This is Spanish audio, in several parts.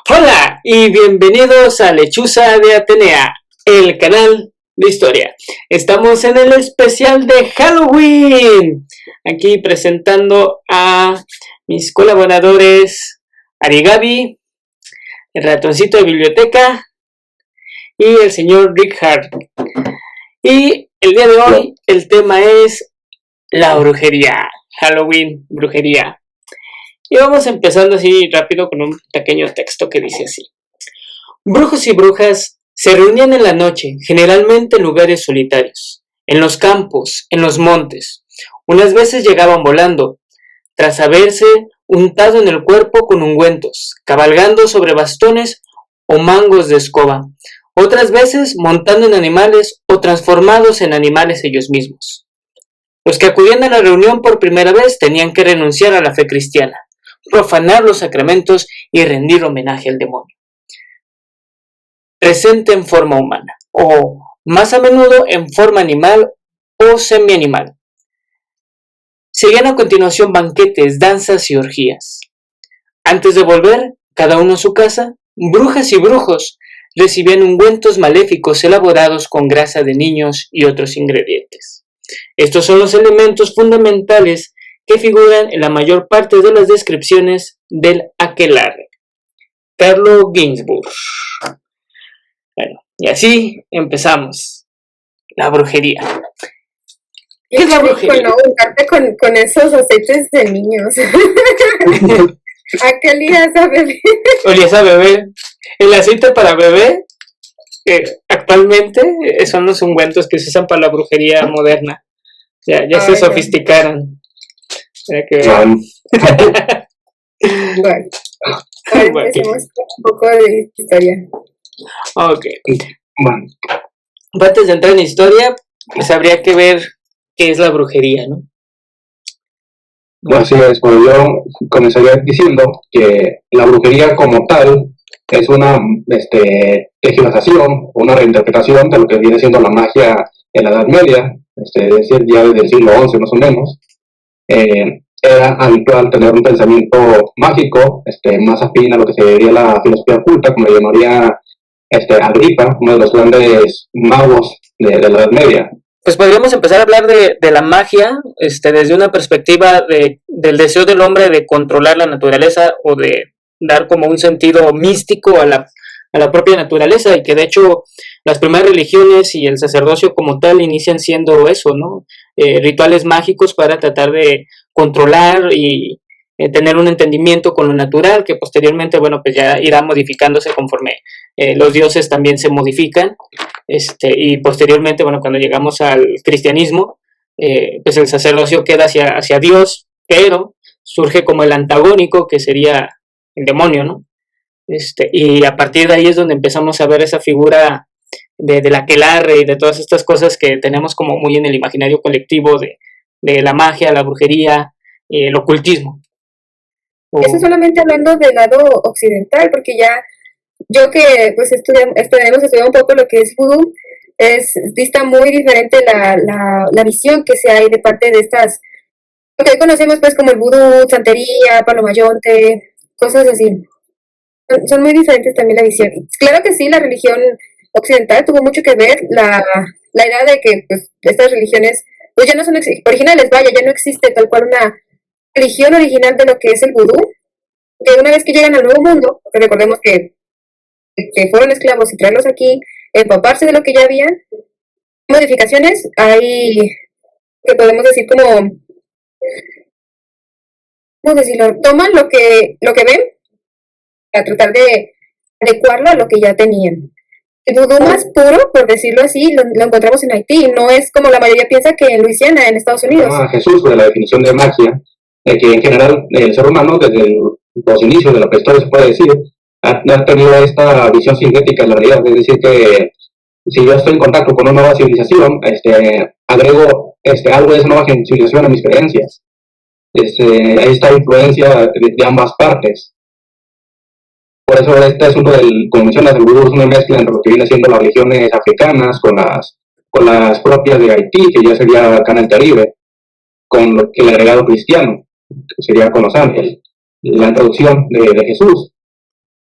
Hola y bienvenidos a Lechuza de Atenea, el canal de historia. Estamos en el especial de Halloween. Aquí presentando a mis colaboradores Arigabi, el ratoncito de biblioteca y el señor Rick Hart. Y el día de hoy el tema es la brujería. Halloween, brujería. Y vamos empezando así rápido con un pequeño texto que dice así. Brujos y brujas se reunían en la noche, generalmente en lugares solitarios, en los campos, en los montes. Unas veces llegaban volando, tras haberse untado en el cuerpo con ungüentos, cabalgando sobre bastones o mangos de escoba. Otras veces montando en animales o transformados en animales ellos mismos. Los que acudían a la reunión por primera vez tenían que renunciar a la fe cristiana, profanar los sacramentos y rendir homenaje al demonio. Presente en forma humana, o más a menudo en forma animal o semi-animal. Seguían a continuación banquetes, danzas y orgías. Antes de volver, cada uno a su casa, brujas y brujos recibían ungüentos maléficos elaborados con grasa de niños y otros ingredientes. Estos son los elementos fundamentales que figuran en la mayor parte de las descripciones del aquelarre. Carlo Ginzburg. Bueno, y así empezamos. La brujería. ¿Qué es la brujería? No, untarte con esos aceites de niños. ¿A qué olías a bebé? Olías a bebé. El aceite para bebé, actualmente, son los ungüentos que se usan para la brujería moderna. Ya se sofisticaron. Bueno, ahora empecemos un poco de historia. Ok. Bueno, antes de entrar en historia, pues habría que ver qué es la brujería, ¿no? Bueno, así es. Bueno, yo comenzaría diciendo que la brujería como tal es una tergiversación, una reinterpretación de lo que viene siendo la magia en la Edad Media, es decir, ya desde el siglo XI más o menos. Era habitual tener un pensamiento mágico, más afín a lo que se diría la filosofía oculta, como le llamaría Agripa, uno de los grandes magos de la Edad Media. Pues podríamos empezar a hablar de la magia desde una perspectiva del deseo del hombre de controlar la naturaleza o de dar como un sentido místico a la propia naturaleza, y que de hecho las primeras religiones y el sacerdocio como tal inician siendo eso, ¿no? Rituales mágicos para tratar de controlar y tener un entendimiento con lo natural, que posteriormente, bueno, pues ya irá modificándose conforme los dioses también se modifican, y posteriormente, bueno, cuando llegamos al cristianismo, pues el sacerdocio queda hacia Dios, pero surge como el antagónico, que sería el demonio, ¿no? Y a partir de ahí es donde empezamos a ver esa figura de la aquelarre y de todas estas cosas que tenemos como muy en el imaginario colectivo de la magia, la brujería, el ocultismo. Eso solamente hablando del lado occidental, porque ya yo que pues estudiado un poco lo que es vudú, dista muy diferente la visión que se hay de parte de estas, lo que hoy conocemos pues como el vudú, santería, palo mayonte, cosas así. Son muy diferentes también la visión. Claro que sí, la religión occidental tuvo mucho que ver, la idea de que pues, estas religiones pues ya no son originales, vaya, ya no existe tal cual una religión original de lo que es el vudú, que una vez que llegan al Nuevo Mundo, recordemos que fueron esclavos y traerlos aquí, empaparse de lo que ya había, modificaciones, hay que podemos decir como, ¿cómo decirlo? Toman lo que ven a tratar de adecuarlo a lo que ya tenían. El vudú más puro, por decirlo así, lo encontramos en Haití, no es como la mayoría piensa que en Luisiana, en Estados Unidos. Jesús, de la definición de magia, que en general el ser humano, desde los inicios de la prehistoria se puede decir, ha tenido esta visión sintética de la realidad, es decir que si yo estoy en contacto con una nueva civilización, agrego algo de esa nueva civilización a mis creencias. Ahí está la influencia de ambas partes. Por eso este asunto como mencionas, el vudú es una mezcla entre lo que viene siendo las religiones africanas con las propias de Haití, que ya sería acá en el Caribe, con el agregado cristiano, que sería con los ángeles, la introducción de Jesús.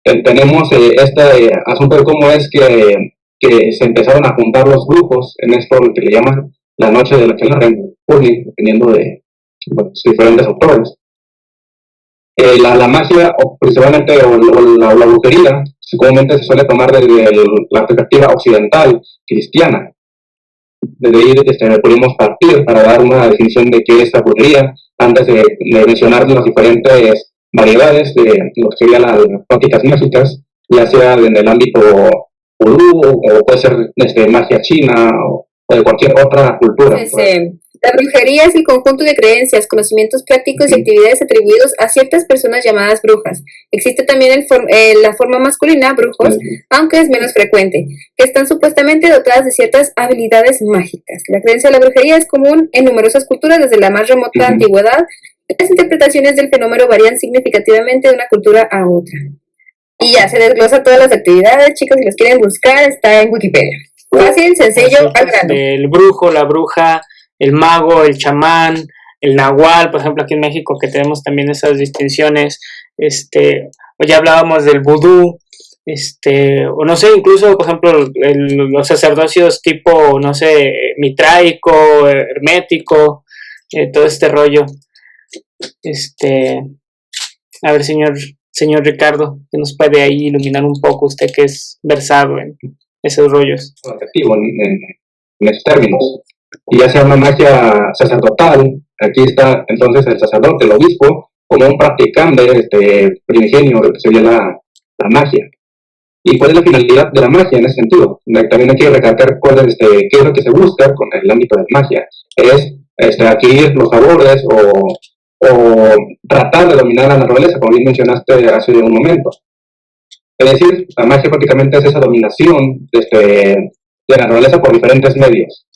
tenemos este asunto de cómo es que se empezaron a juntar los brujos en esto que le llaman la noche de la aquelarre, dependiendo de diferentes autores. La magia, o principalmente, o la brujería, comúnmente se suele tomar desde la perspectiva occidental, cristiana. Desde ahí podemos partir para dar una definición de qué es la brujería, antes de mencionar las diferentes variedades de lo que serían las prácticas mágicas, ya sea en el ámbito vudú, o puede ser magia china, o de cualquier otra cultura. La brujería es el conjunto de creencias, conocimientos prácticos y actividades atribuidos a ciertas personas llamadas brujas. Existe también la forma masculina, brujos, aunque es menos frecuente, que están supuestamente dotadas de ciertas habilidades mágicas. La creencia de la brujería es común en numerosas culturas desde la más remota antigüedad. Las interpretaciones del fenómeno varían significativamente de una cultura a otra. Y ya se desglosa todas las actividades, chicos, si los quieren buscar, está en Wikipedia. Fácil, sencillo, al grano. El brujo, la bruja, el mago, el chamán, el nahual, por ejemplo, aquí en México, que tenemos también esas distinciones, o ya hablábamos del vudú, o no sé, incluso, por ejemplo, los sacerdocios tipo, no sé, mitraico, hermético, todo este rollo. A ver, señor Ricardo, que nos puede ahí iluminar un poco, usted que es versado en esos rollos. Efectivo, en esos términos. Y ya sea una magia sacerdotal, aquí está entonces el sacerdote, el obispo, como un practicante primigenio de lo que sería la magia. ¿Y cuál es la finalidad de la magia en ese sentido? También hay que recalcar qué es lo que se busca con el ámbito de la magia. Es adquirir los favores o tratar de dominar la naturaleza, como bien mencionaste hace un momento. Es decir, la magia prácticamente es esa dominación de la naturaleza por diferentes medios.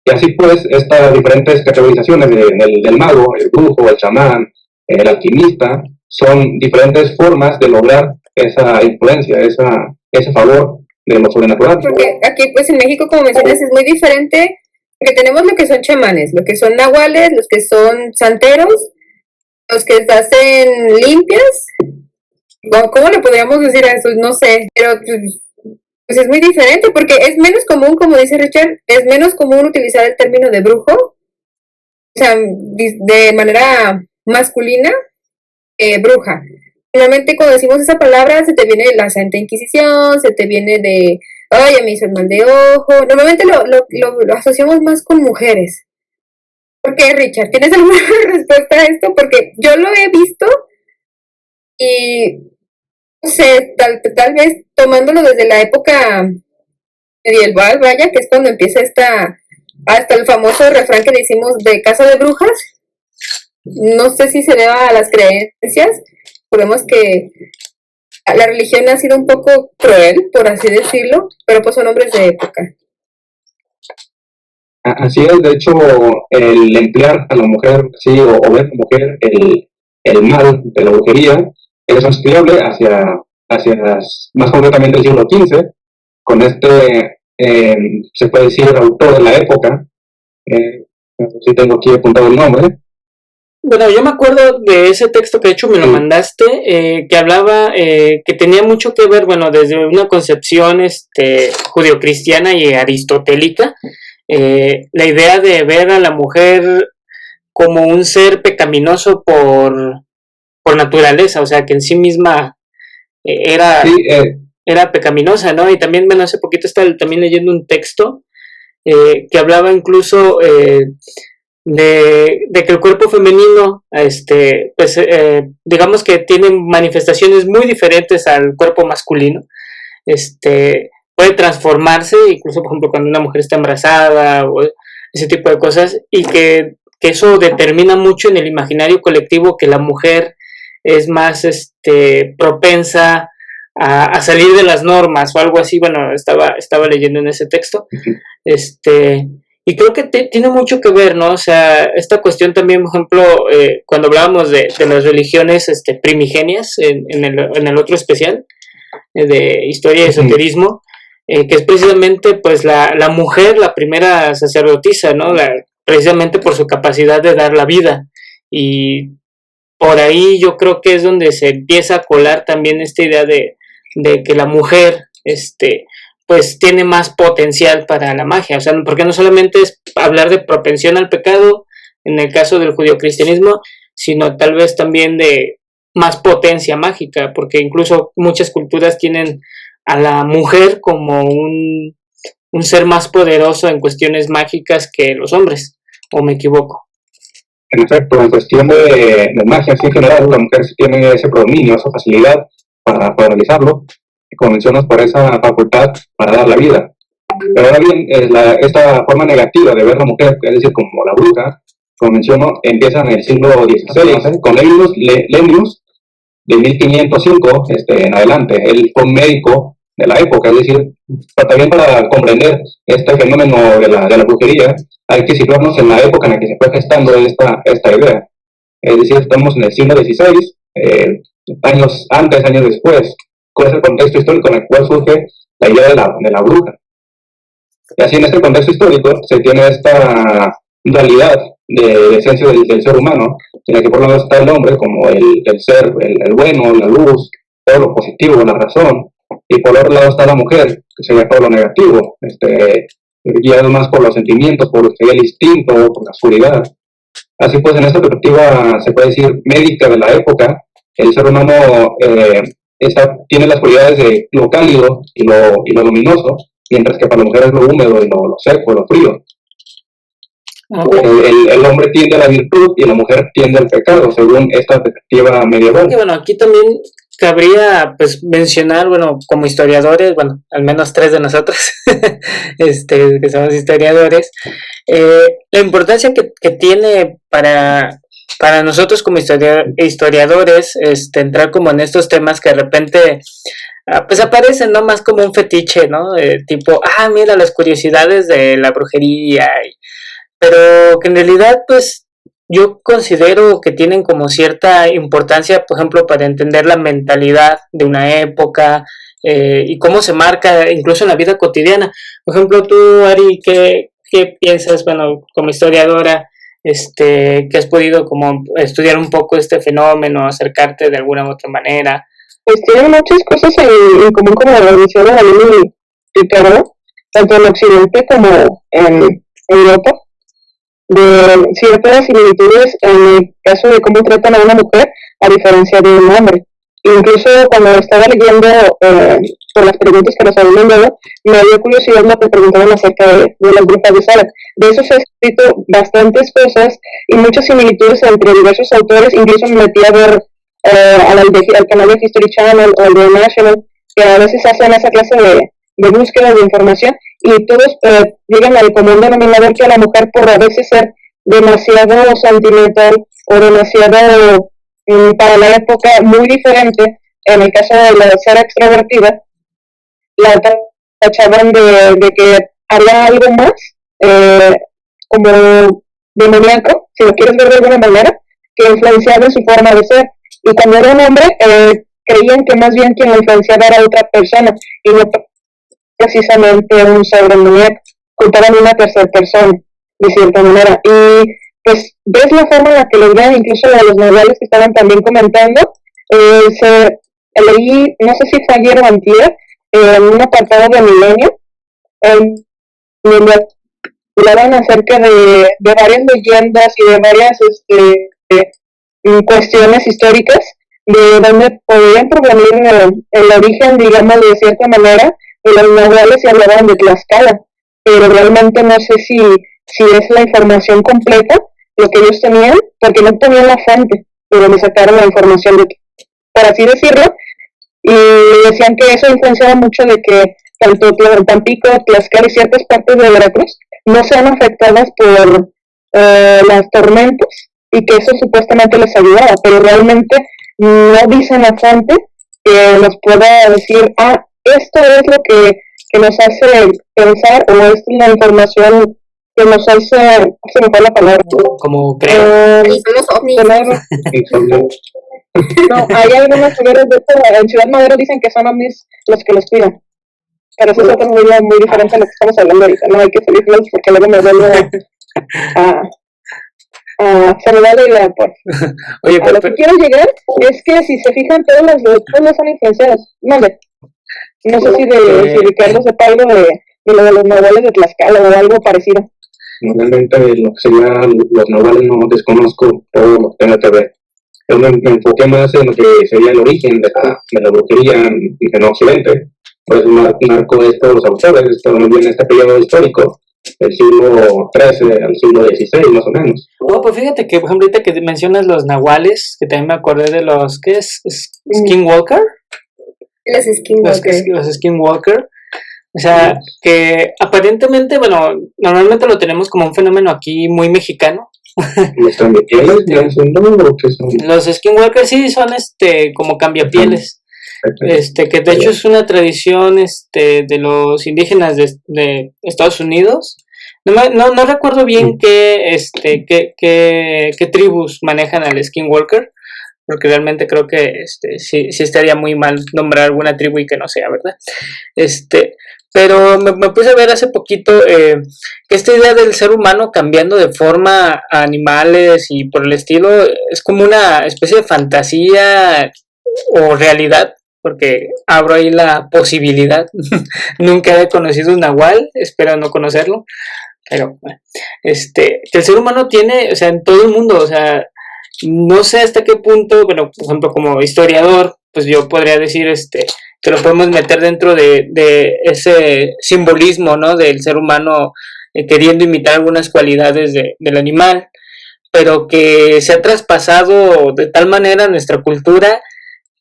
Y así pues, estas diferentes categorizaciones del mago, el brujo, el chamán, el alquimista, son diferentes formas de lograr esa influencia, ese favor de lo sobrenatural. Porque aquí pues en México, como mencionas, es muy diferente, porque tenemos lo que son chamanes, lo que son nahuales, los que son santeros, los que hacen limpias, ¿cómo le podríamos decir a eso? No sé, pero pues es muy diferente, porque es menos común, como dice Richard, es menos común utilizar el término de brujo, o sea, de manera masculina, bruja. Normalmente cuando decimos esa palabra se te viene la Santa Inquisición, se te viene de, ay, me hizo el mal de ojo. Normalmente lo asociamos más con mujeres. ¿Por qué, Richard? ¿Tienes alguna respuesta a esto? Porque yo lo he visto y, no sé, tal vez tomándolo desde la época medieval, vaya, que es cuando empieza hasta el famoso refrán que decimos de casa de brujas. No sé si se deba a las creencias. Recordemos que la religión ha sido un poco cruel, por así decirlo, pero pues son hombres de época. Así es, de hecho, el emplear a la mujer, sí, o ver como mujer el mal de la brujería, es transcribible hacia más concretamente el siglo XV, con se puede decir, autor de la época, si tengo aquí apuntado el nombre. Bueno, yo me acuerdo de ese texto que de hecho me lo mandaste, que hablaba, que tenía mucho que ver, bueno, desde una concepción judeocristiana y aristotélica, la idea de ver a la mujer como un ser pecaminoso por naturaleza, o sea, que en sí misma era pecaminosa, ¿no? Y también, bueno, hace poquito estaba también leyendo un texto que hablaba incluso de que el cuerpo femenino, pues digamos que tiene manifestaciones muy diferentes al cuerpo masculino, puede transformarse, incluso por ejemplo cuando una mujer está embarazada o ese tipo de cosas, y que eso determina mucho en el imaginario colectivo que la mujer es más propensa a salir de las normas o algo así. Bueno, estaba leyendo en ese texto, y creo que tiene mucho que ver, ¿no? O sea, esta cuestión también, por ejemplo, cuando hablábamos de las religiones primigenias en el otro especial de historia y esoterismo, que es precisamente pues la mujer, la primera sacerdotisa, ¿no? Precisamente por su capacidad de dar la vida. Y por ahí yo creo que es donde se empieza a colar también esta idea de de que la mujer, pues tiene más potencial para la magia, o sea, porque no solamente es hablar de propensión al pecado en el caso del judio-cristianismo, sino tal vez también de más potencia mágica, porque incluso muchas culturas tienen a la mujer como un ser más poderoso en cuestiones mágicas que los hombres, ¿o me equivoco? En efecto, en cuestión de magia en general, la mujer sí tiene ese predominio, esa facilidad para realizarlo, como mencionas, por esa facultad para dar la vida. Pero ahora bien, esta forma negativa de ver a la mujer, es decir, como la bruja, como menciono, empieza en el siglo XVI con Lennius, de 1505 en adelante. Él fue un médico de la época, es decir, pero también para comprender este fenómeno de la brujería, hay que situarnos en la época en la que se fue gestando esta idea. Es decir, estamos en el siglo XVI, años antes, años después. ¿Cuál es el contexto histórico en el cual surge la idea de la bruja? Y así en este contexto histórico se tiene esta dualidad de esencia del ser humano, en la que por un lado está el hombre como el ser, el bueno, la luz, todo lo positivo, la razón, y por otro lado está la mujer, que sería todo lo negativo, guiado más por los sentimientos, por el instinto, por la oscuridad. Así pues, en esta perspectiva, se puede decir, médica de la época, el ser humano tiene las cualidades de lo cálido y lo luminoso, mientras que para la mujer es lo húmedo y lo seco, lo frío. Okay. El hombre tiende a la virtud y la mujer tiende al pecado, según esta perspectiva medieval. Y bueno, aquí también cabría pues mencionar, bueno, como historiadores, bueno, al menos 3 de nosotros, que somos historiadores, la importancia que tiene para nosotros como historiadores, entrar como en estos temas que de repente pues aparecen, ¿no? Más como un fetiche, ¿no? Tipo, mira las curiosidades de la brujería, pero que en realidad, pues, yo considero que tienen como cierta importancia, por ejemplo, para entender la mentalidad de una época y cómo se marca incluso en la vida cotidiana. Por ejemplo, tú, Ari, ¿qué piensas, bueno, como historiadora, que has podido como estudiar un poco este fenómeno, acercarte de alguna u otra manera? Pues tienen muchas cosas en común, como la menciona Daniel y Ricardo, tanto en Occidente como en Europa, de ciertas similitudes en el caso de cómo tratan a una mujer a diferencia de un hombre. Incluso cuando estaba leyendo por las preguntas que nos habían mandado, me dio curiosidad lo que preguntaban acerca de las brujas de Salem. De eso se ha escrito bastantes cosas y muchas similitudes entre diversos autores. Incluso me metí a ver al canal de History Channel o el de National, que a veces hacen esa clase de búsqueda de información, y todos llegan al común denominador que a la mujer, por a veces ser demasiado sentimental o demasiado para la época muy diferente, en el caso de la ser extrovertida, la tachaban de que haría algo más como demoníaco, si lo quieres ver de alguna manera, que influenciaba en su forma de ser. Y cuando era un hombre, creían que más bien quien lo influenciaba era otra persona y no precisamente un ser demoníaco, culpaban a una tercera persona de cierta manera. Y pues ves la forma en la que lo vean, incluso de los noveles que estaban también comentando. Leí, no sé si fue ayer o antier, en un apartado de Milenio, donde hablaban acerca de varias leyendas y de varias cuestiones históricas de donde podían provenir el origen, digamos, de cierta manera, de los noveles, y hablaban de Tlaxcala, pero realmente no sé si es la información completa lo que ellos tenían, porque no tenían la fuente de donde sacaron la información, por así decirlo, y decían que eso influenciaba mucho de que tanto Tampico, Tlaxcala y ciertas partes de Veracruz no sean afectadas por las tormentas, y que eso supuestamente les ayudaba, pero realmente no dicen la fuente que nos pueda decir, esto es lo que nos hace pensar, o esta es la información que nos hace, se me fue la palabra, como creo. Son los ovnis. No, hay algunos lugares de esto, en Ciudad Madero dicen que son ovnis los que los cuidan, pero eso es otra muy diferente a lo que estamos hablando ahorita. No hay que salirnos porque luego me vuelve se me da la idea, pues. Oye, a lo que quiero llegar es que si se fijan, todos los son influenciados. ¿Dónde? No sé si Ricardo sepa algo de lo de los nahuales de Tlaxcala o algo parecido. Realmente lo que serían los nahuales no desconozco todo lo que tenga que ver. Yo me enfoqué más en lo que sería el origen de la brujería en Occidente. Pues marco estos autores, esto en este periodo histórico, del siglo XIII al siglo XVI más o menos. No, pues fíjate que, por ejemplo, ahorita que mencionas los nahuales, que también me acordé de los, ¿qué es? Skinwalker. Los Skinwalker. O sea, que aparentemente, bueno, normalmente lo tenemos como un fenómeno aquí muy mexicano. ¿Los cambiapieles ya son o qué son? Los Skinwalker sí son como cambiapieles. Que de hecho es una tradición de los indígenas de Estados Unidos. No recuerdo bien qué tribus manejan al Skinwalker, porque realmente creo que sí estaría muy mal nombrar alguna tribu y que no sea, ¿verdad? Pero me puse a ver hace poquito que esta idea del ser humano cambiando de forma a animales y por el estilo es como una especie de fantasía o realidad, porque abro ahí la posibilidad. Nunca he conocido un nahual, espero no conocerlo, pero bueno, que el ser humano tiene, o sea, en todo el mundo, o sea, no sé hasta qué punto, bueno, por ejemplo, como historiador, pues yo podría decir que lo podemos meter dentro de ese simbolismo, ¿no? Del ser humano queriendo imitar algunas cualidades del animal, pero que se ha traspasado de tal manera nuestra cultura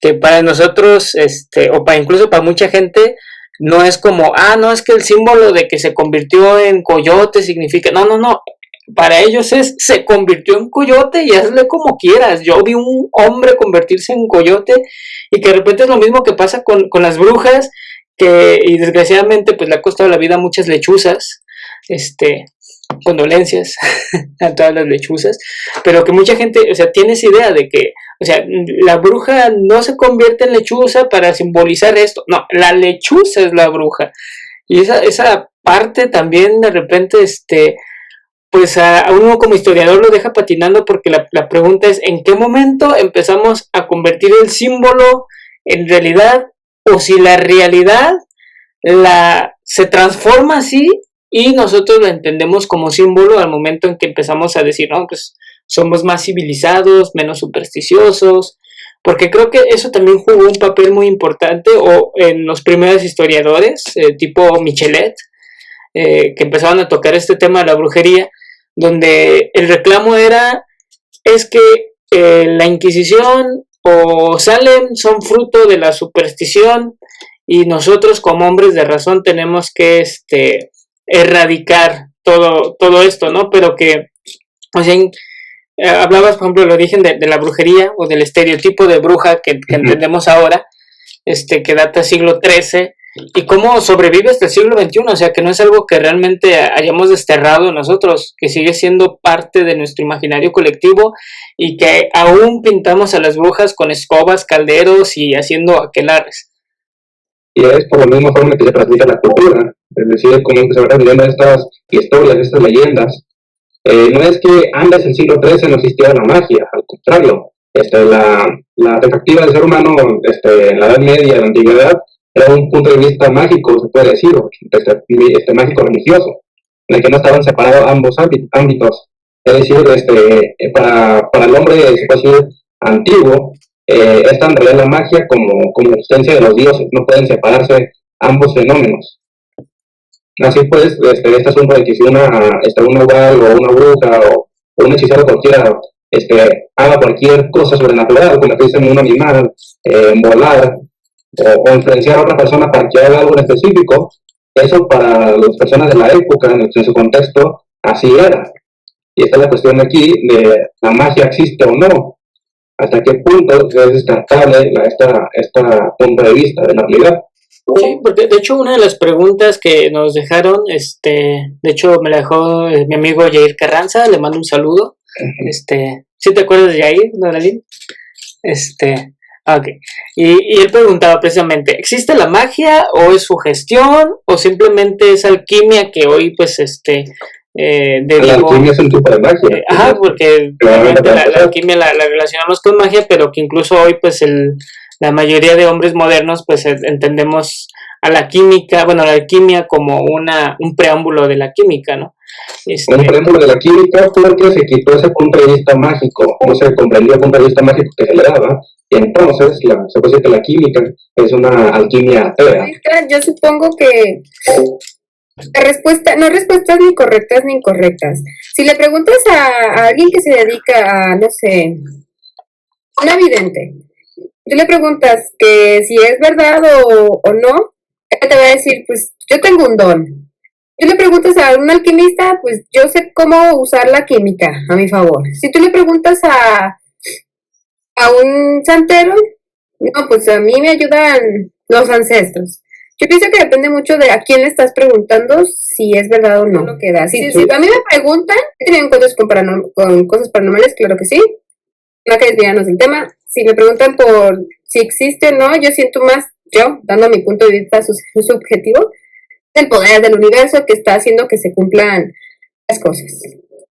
que para nosotros, incluso para mucha gente, no es como, no, es que el símbolo de que se convirtió en coyote significa, no, para ellos se convirtió en coyote y hazle como quieras. Yo vi un hombre convertirse en coyote y que de repente es lo mismo que pasa con las brujas, y desgraciadamente pues le ha costado la vida a muchas lechuzas, condolencias a todas las lechuzas, pero que mucha gente, o sea, tiene esa idea de que, o sea, la bruja no se convierte en lechuza para simbolizar esto, no, la lechuza es la bruja, y esa parte también de repente, pues a uno como historiador lo deja patinando, porque la pregunta es, ¿en qué momento empezamos a convertir el símbolo en realidad, o si la realidad se transforma así y nosotros lo entendemos como símbolo al momento en que empezamos a decir, no, pues somos más civilizados, menos supersticiosos? Porque creo que eso también jugó un papel muy importante, o en los primeros historiadores, tipo Michelet, que empezaban a tocar este tema de la brujería, donde el reclamo es que la Inquisición o Salem son fruto de la superstición y nosotros como hombres de razón tenemos que erradicar todo esto, ¿no? Pero que, o sea, hablabas, por ejemplo, del origen de la brujería o del estereotipo de bruja que entendemos ahora, que data del siglo XIII, y cómo sobrevive hasta el siglo XXI, o sea, que no es algo que realmente hayamos desterrado nosotros, que sigue siendo parte de nuestro imaginario colectivo y que aún pintamos a las brujas con escobas, calderos y haciendo aquelarres. Y es por la misma forma que se transmite la cultura, es decir, como se van transmitiendo estas historias, estas leyendas. No es que antes del siglo XIII no existiera la magia, al contrario, la perspectiva del ser humano en la Edad Media, en la Antigüedad, era un punto de vista mágico, se puede decir, mágico religioso, en el que no estaban separados ambos ámbitos. Es decir, para el hombre, se puede decir, antiguo, es tan real la magia como la existencia de los dioses, no pueden separarse ambos fenómenos. Así pues, este asunto de que si un nahual o una bruja o un hechicero cualquiera haga cualquier cosa sobrenatural, convertirse en un animal, volar, o influenciar a otra persona para que haga algo en específico, eso para las personas de la época, en su contexto, así era. Y esta es la cuestión aquí de la magia existe o no, hasta qué punto es descartable este punto de vista de la realidad. Sí, porque de hecho una de las preguntas que nos dejaron, de hecho me la dejó mi amigo Jair Carranza, le mando un saludo. ¿Sí te acuerdas de Jair, Doralín? Ok. Y él preguntaba precisamente, ¿existe la magia o es sugestión o simplemente es alquimia que hoy pues la alquimia es un tipo de magia. Porque la alquimia la relacionamos con magia, pero que incluso hoy pues la mayoría de hombres modernos pues entendemos a la química, bueno, a la alquimia como un preámbulo de la química, ¿no? Un preámbulo de la química porque se quitó ese punto de vista mágico, no se comprendió el punto de vista mágico que se le daba, y entonces se puede decir que la química es una alquimia atea. Yo supongo que la respuesta, no respuestas ni correctas ni incorrectas. Si le preguntas a alguien que se dedica a, no sé, una vidente, tú le preguntas que si es verdad o no, ella te va a decir, pues yo tengo un don. Tú le preguntas a un alquimista, pues yo sé cómo usar la química a mi favor. Si tú le preguntas a un santero, no, pues a mí me ayudan los ancestros. Yo pienso que depende mucho de a quién le estás preguntando si es verdad o no lo que da. Si a mí me preguntan, ¿he tenido encuentros con cosas paranormales? Claro que sí. No que desviarnos del tema. Si me preguntan por si existe o no, yo siento más, dando mi punto de vista subjetivo, el poder del universo que está haciendo que se cumplan las cosas.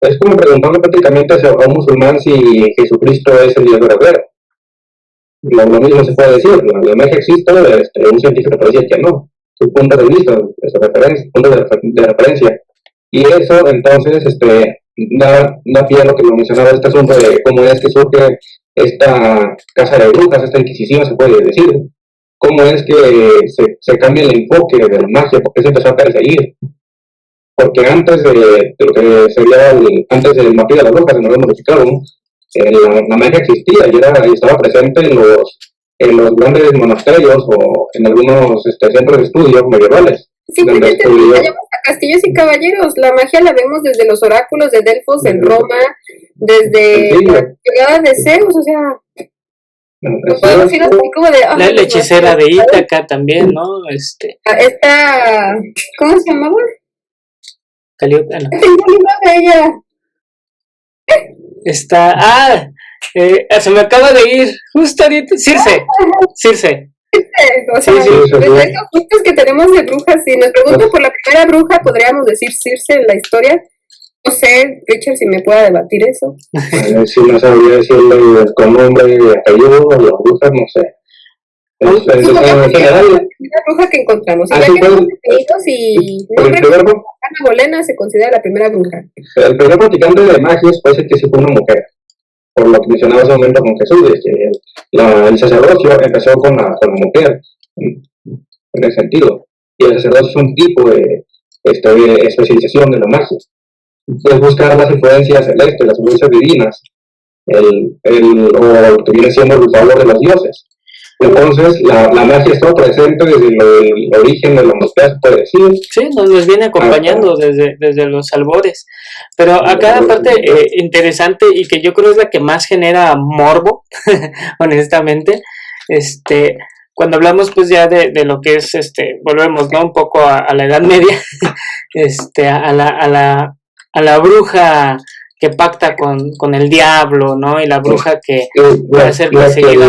Es como preguntarle prácticamente a un musulmán si Jesucristo es el Dios verdadero. Lo mismo se puede decir, la magia existe, un científico puede decir que no, su punto de vista, su punto de referencia. Y eso entonces da pie a lo que lo mencionaba, este asunto de cómo es que surge esta casa de brujas, esta inquisición, se puede decir. Cómo es que se cambia el enfoque de la magia, porque se empezó a perseguir. Porque antes de lo que sería antes del mapeo de las brujas, se nos había modificado, la magia existía y estaba presente en los grandes monasterios o en algunos centros de estudio medievales. Simplemente vayamos a castillos y caballeros. La magia la vemos desde los oráculos de Delfos en Roma, desde la llegada de Zeus, o sea. Podemos ir así como de, la hechicera de Ítaca también, ¿no? Esta, ¿cómo se llamaba? Calliope, no. Tengo un libro de ella. Se me acaba de ir justo ahorita. Circe. O sea, esos gustos que tenemos de brujas, si nos preguntan por la primera bruja, podríamos decir Circe en la historia. No sé, Richard, si me pueda debatir eso. Si no sabría decirle con nombre y apellido a las brujas, no sé. En general, la bruja que encontramos. Y ya que hemos definido si Ana Bolena se considera la primera bruja. El primer practicante de magia puede ser que sí fue una mujer. Por lo que mencionaba hace un momento con Jesús, el sacerdocio empezó con la mujer, en ese sentido. Y el sacerdocio es un tipo de especialización de la magia. Es buscar las influencias celestes, las influencias divinas, o lo que viene siendo el favor de los dioses. Entonces, la magia está presente desde el origen de la humanidad, se puede decir. Sí, nos viene acompañando desde los albores. Pero acá, aparte, interesante y que yo creo es la que más genera morbo, honestamente, cuando hablamos pues ya de lo que es, volvemos, ¿no? Un poco a la Edad Media, a la bruja que pacta con el diablo, ¿no? Y la bruja que va a ser perseguida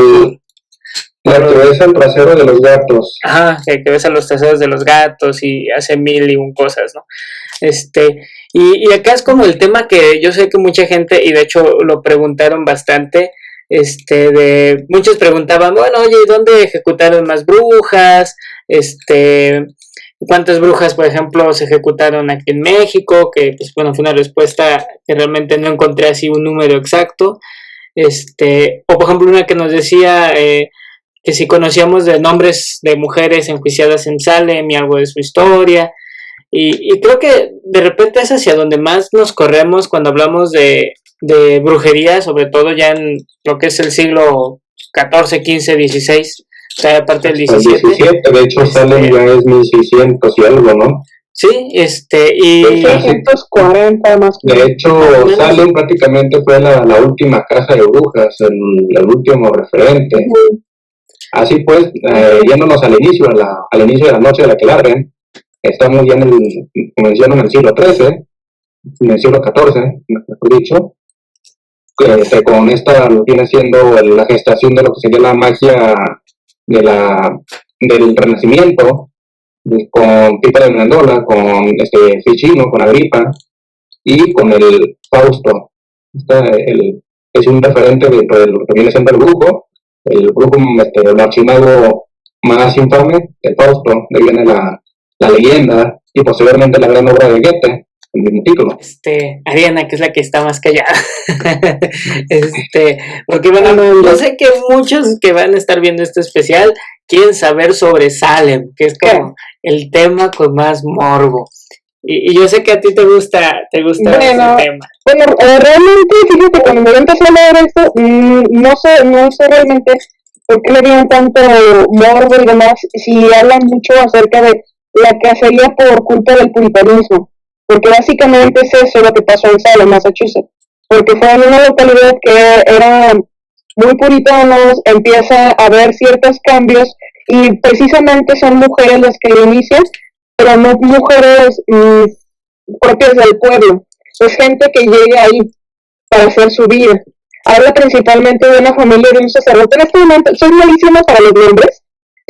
la que besa el trasero de los gatos. Ajá, que besa los traseros de los gatos y hace mil y un cosas, ¿no? Y acá es como el tema que yo sé que mucha gente, y de hecho lo preguntaron bastante, muchos preguntaban, bueno, oye, ¿y dónde ejecutaron más brujas? ¿Cuántas brujas, por ejemplo, se ejecutaron aquí en México? Que, pues, bueno, fue una respuesta que realmente no encontré así un número exacto. O por ejemplo, una que nos decía que si conocíamos de nombres de mujeres enjuiciadas en Salem y algo de su historia. Y creo que de repente es hacia donde más nos corremos cuando hablamos de brujería, sobre todo ya en lo que es el siglo XIV, XV, XVI, o sea, aparte del XVII. De hecho, Salem ya es 1600 y algo, ¿no? Sí, y 1640 más. De hecho, Salem prácticamente fue la última casa de brujas, el último referente. Así pues, yéndonos al inicio de la noche de la que larguen, estamos ya menciono en el siglo XIII, en el siglo XIV, mejor dicho, con esta viene siendo la gestación de lo que sería la magia del Renacimiento, con Pipa de Mirandola, con Ficino, con Agripa, y con el Fausto. Es un referente de lo que viene siendo el brujo archimado más infame de Fausto, de ahí viene la leyenda y posteriormente la gran obra de Goethe, el mismo título. Ariana, que es la que está más callada. Porque bueno, yo sé que muchos que van a estar viendo este especial quieren saber sobre Salem, que es como el tema con más morbo. Y yo sé que a ti te gusta ese tema. Bueno, realmente, fíjate, cuando me empezó a leer esto, no sé realmente por qué le dieron tanto morbo y demás, si hablan mucho acerca de la cacería por culpa del puritanismo, porque básicamente es eso lo que pasó en Salem, Massachusetts, porque fue en una localidad que era muy puritanos, empieza a haber ciertos cambios y precisamente son mujeres las que lo inician, pero no mujeres propias del pueblo, es gente que llega ahí para hacer su vida. Habla principalmente de una familia de un sacerdote. En este momento soy malísima para los nombres,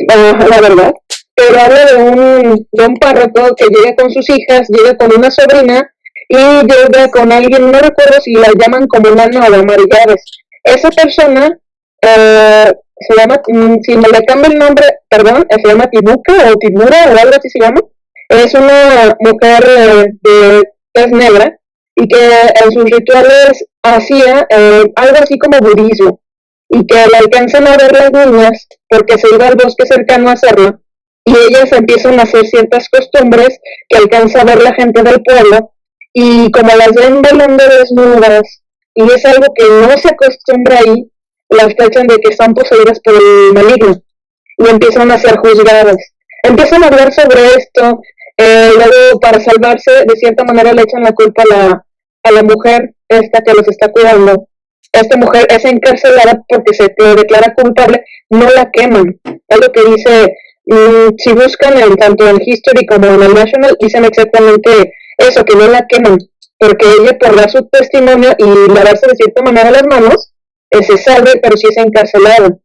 la verdad, pero habla de un párroco que llega con sus hijas, llega con una sobrina y llega con alguien, no recuerdo si la llaman como Nana o Marillaves. Esa persona se llama, si me le cambio el nombre, perdón, se llama Tibuca o Tibura o algo así se llama. Es una mujer de tez negra y que en sus rituales hacía algo así como budismo y que le alcanzan a ver las niñas porque se iba al bosque cercano a hacerlo y ellas empiezan a hacer ciertas costumbres que alcanza a ver la gente del pueblo y como las ven bailando desnudas y es algo que no se acostumbra ahí, las tachan de que están poseídas por el maligno y empiezan a ser juzgadas. Empiezan a hablar sobre esto, luego para salvarse de cierta manera le echan la culpa a la mujer esta que los está cuidando. Esta mujer es encarcelada porque se declara culpable, no la queman. Es lo que dice, si buscan tanto en History como en el National, dicen exactamente eso, que no la queman, porque ella por dar su testimonio y lavarse de cierta manera las manos, se salve, pero sí es encarcelada.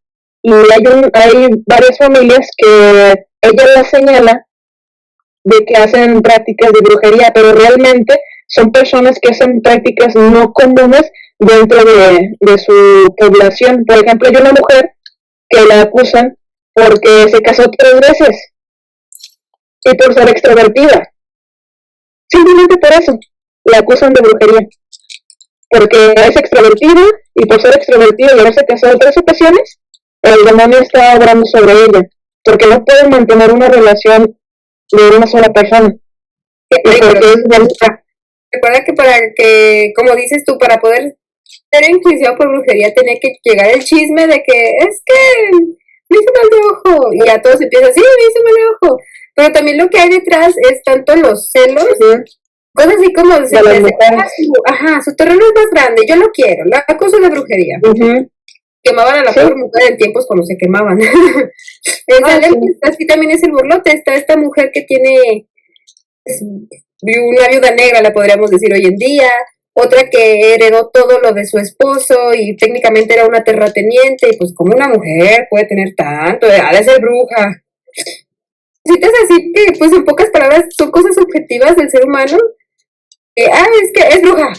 Y hay varias familias que ella la señala de que hacen prácticas de brujería, pero realmente son personas que hacen prácticas no comunes dentro de su población. Por ejemplo, hay una mujer que la acusan porque se casó 3 veces y por ser extrovertida. Simplemente por eso la acusan de brujería. Porque es extrovertida y por ser extrovertida y haberse casado 3 ocasiones, el demonio está obrando sobre ella. Porque no pueden mantener una relación de una sola persona. Recuerda que para que, como dices tú, para poder ser enjuiciado por brujería, tenía que llegar el chisme de que es que me hizo mal de ojo. Y a todos empieza, sí, me hizo mal de ojo. Pero también lo que hay detrás es tanto los celos, cosas así como su terreno es más grande, yo lo quiero, la cosa de brujería. Quemaban a la pobre mujer en tiempos cuando se quemaban. Así también es el burlote. Está esta mujer que tiene una viuda negra, la podríamos decir hoy en día. Otra que heredó todo lo de su esposo y técnicamente era una terrateniente. Y pues como una mujer puede tener tanto, ha de ser bruja. Citas así que pues en pocas palabras son cosas objetivas del ser humano. Es que es bruja.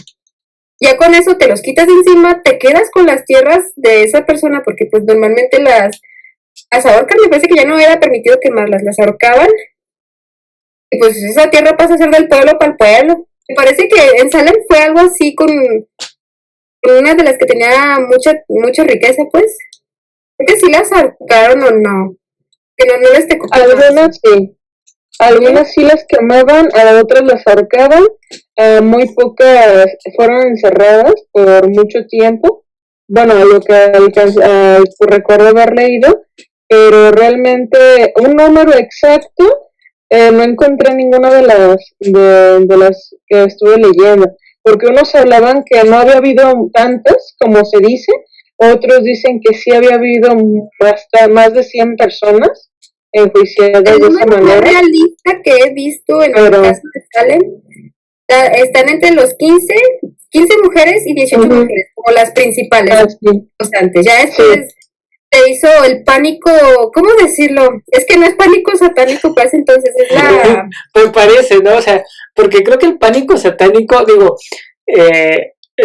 Ya con eso te los quitas de encima, te quedas con las tierras de esa persona, porque pues normalmente las ahorcan, me parece que ya no era permitido quemarlas, las ahorcaban, y pues esa tierra pasa a ser del pueblo para el pueblo. Me parece que en Salem fue algo así con una de las que tenía mucha riqueza, pues. Creo que sí las ahorcaron o no, que no les tocó. Algunas sí. Algunas sí las quemaban, a otras las ahorcaban, muy pocas fueron encerradas por mucho tiempo. Bueno, lo que recuerdo haber leído, pero realmente un número exacto no encontré ninguna de las que estuve leyendo, porque unos hablaban que no había habido tantas como se dice, otros dicen que sí había habido hasta más de 100 personas enjuiciadas de esa manera. El número realista que he visto en el caso de Salem están entre los 15 mujeres y 18 mujeres, como las principales, constantes. Ya después se hizo el pánico, ¿cómo decirlo? Es que no es pánico satánico, pues entonces es la... Pues parece, ¿no? O sea, porque creo que el pánico satánico, digo,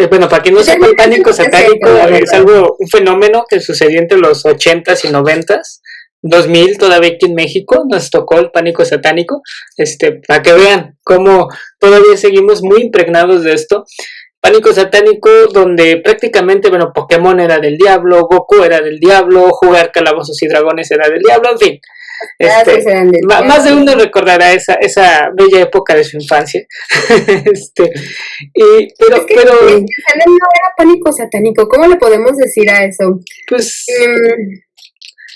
bueno, para quien no sepa, el pánico satánico es un fenómeno que sucedió entre los 80s y 90s, 2000 todavía aquí en México nos tocó el pánico satánico, para que vean cómo todavía seguimos muy impregnados de esto. Pánico satánico donde prácticamente, bueno, Pokémon era del diablo, Goku era del diablo, jugar Calabozos y Dragones era del diablo, en fin. Más de uno recordará esa bella época de su infancia. Pero no era pánico satánico, ¿cómo le podemos decir a eso? Pues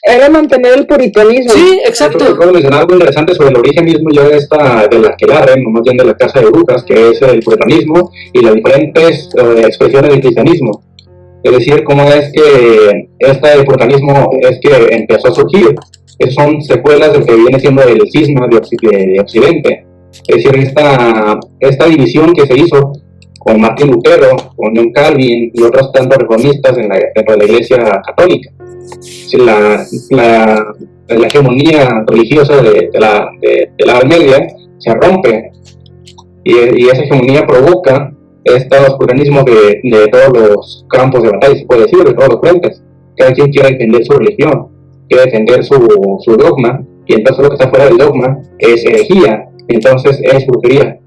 era mantener el puritanismo. Sí, exacto. Acabo de mencionar algo interesante sobre el origen mismo ya de la aquelarre, no más bien de la casa de brujas, que es el puritanismo y las diferentes expresiones del cristianismo. Es decir, cómo es que este puritanismo es que empezó a surgir. Esas son secuelas del que viene siendo el cisma de Occidente. Es decir, esta división que se hizo con Martín Lutero, con John Calvin y otros tantos reformistas dentro de la Iglesia Católica. La hegemonía religiosa de la Edad Media se rompe y esa hegemonía provoca estos organismos de todos los campos de batalla, se puede decir, de todos los frentes. Cada quien quiere defender su religión, quiere defender su dogma, y entonces lo que está fuera del dogma es herejía, entonces es brujería.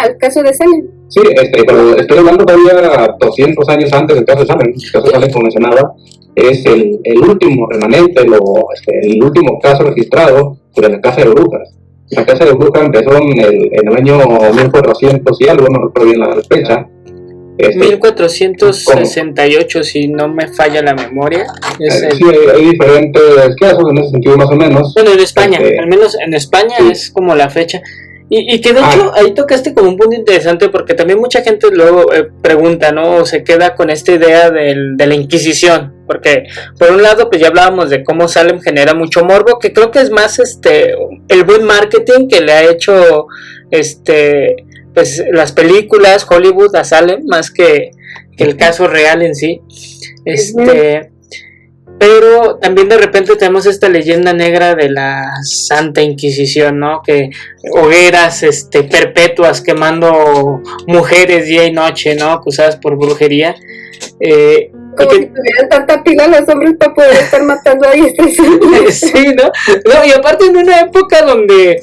¿Al caso de Salem? Sí, pero estoy hablando todavía 200 años antes del caso de Salem. El caso de Salem, como mencionaba, es el último remanente, el último caso registrado sobre la casa de brujas. La casa de brujas empezó en el año 1400 y algo, no recuerdo bien la fecha. 1468, si no me falla la memoria. Sí, hay diferentes casos en ese sentido, más o menos. Bueno, en España, al menos en España sí. Es como la fecha. Y que de hecho ahí tocaste como un punto interesante, porque también mucha gente luego pregunta, ¿no? O se queda con esta idea de la Inquisición, porque por un lado pues ya hablábamos de cómo Salem genera mucho morbo, que creo que es más el buen marketing que le ha hecho pues las películas, Hollywood a Salem, más que el caso real en sí. Pero también de repente tenemos esta leyenda negra de la Santa Inquisición, ¿no? Que hogueras perpetuas quemando mujeres día y noche, ¿no? Acusadas por brujería. Como si tuvieran tanta pila los hombres para poder estar matando a diestra y siniestra. Sí, ¿no? Y aparte en una época donde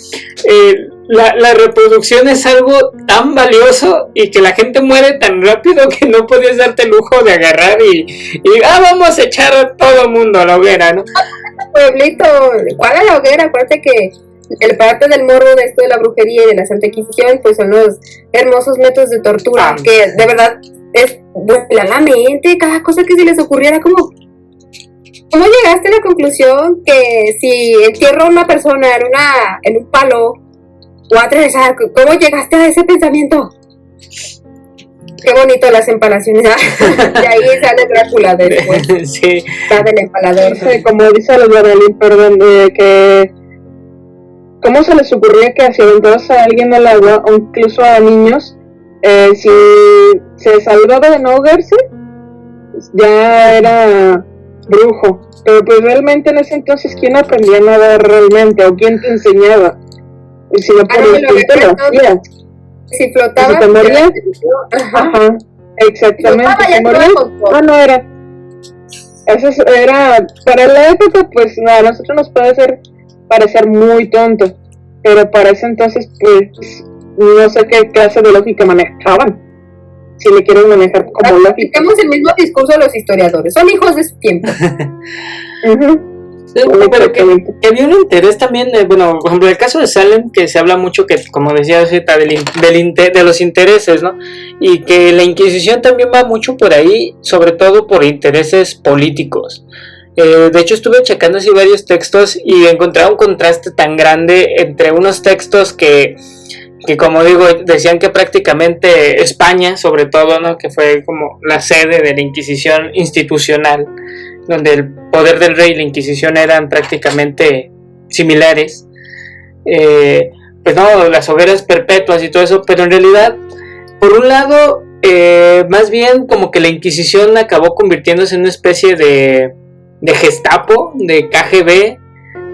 la reproducción es algo tan valioso y que la gente muere tan rápido que no podías darte el lujo de agarrar y vamos a echar a todo mundo a la hoguera, ¿no? Pueblito, ¿cuál es la hoguera? Acuérdate que el parte del morbo de esto de la brujería y de la Santa Inquisición pues son los hermosos métodos de tortura, que de verdad es vuela la mente, cada cosa que se les ocurriera. ¿Cómo llegaste a la conclusión que si entierro a una persona en un palo o atravesar, cómo llegaste a ese pensamiento? Qué bonito las empalaciones. De ahí sale Drácula después. Sí. Está del empalador. Sí, como dice los Guadalí, perdón, que ¿cómo se les ocurría que si aventabas a alguien al agua, o incluso a niños, si se salvaba de no ahogarse, ya era brujo? Pero pues realmente en ese entonces, ¿quién aprendía a nadar realmente? ¿O quién te enseñaba? Y si no por el mira, si flotaba, si te morías, ajá, exactamente, si morías, no era. Eso era, para la época, pues a nosotros nos puede parecer muy tonto, pero para ese entonces, pues, no sé qué clase de lógica manejaban, si le quieren manejar como lógica. Tenemos el mismo discurso de los historiadores, son hijos de su tiempo. Pero que había un interés también, bueno, por ejemplo, el caso de Salem, que se habla mucho, que como decía Zeta, de los intereses, ¿no? Y que la Inquisición también va mucho por ahí, sobre todo por intereses políticos. De hecho, estuve checando así varios textos y encontré un contraste tan grande entre unos textos que como digo, decían que prácticamente España, sobre todo, ¿no? Que fue como la sede de la Inquisición institucional, donde el poder del rey y la Inquisición eran prácticamente similares, pues no, las hogueras perpetuas y todo eso, pero en realidad, por un lado, más bien como que la Inquisición acabó convirtiéndose en una especie de Gestapo, de KGB,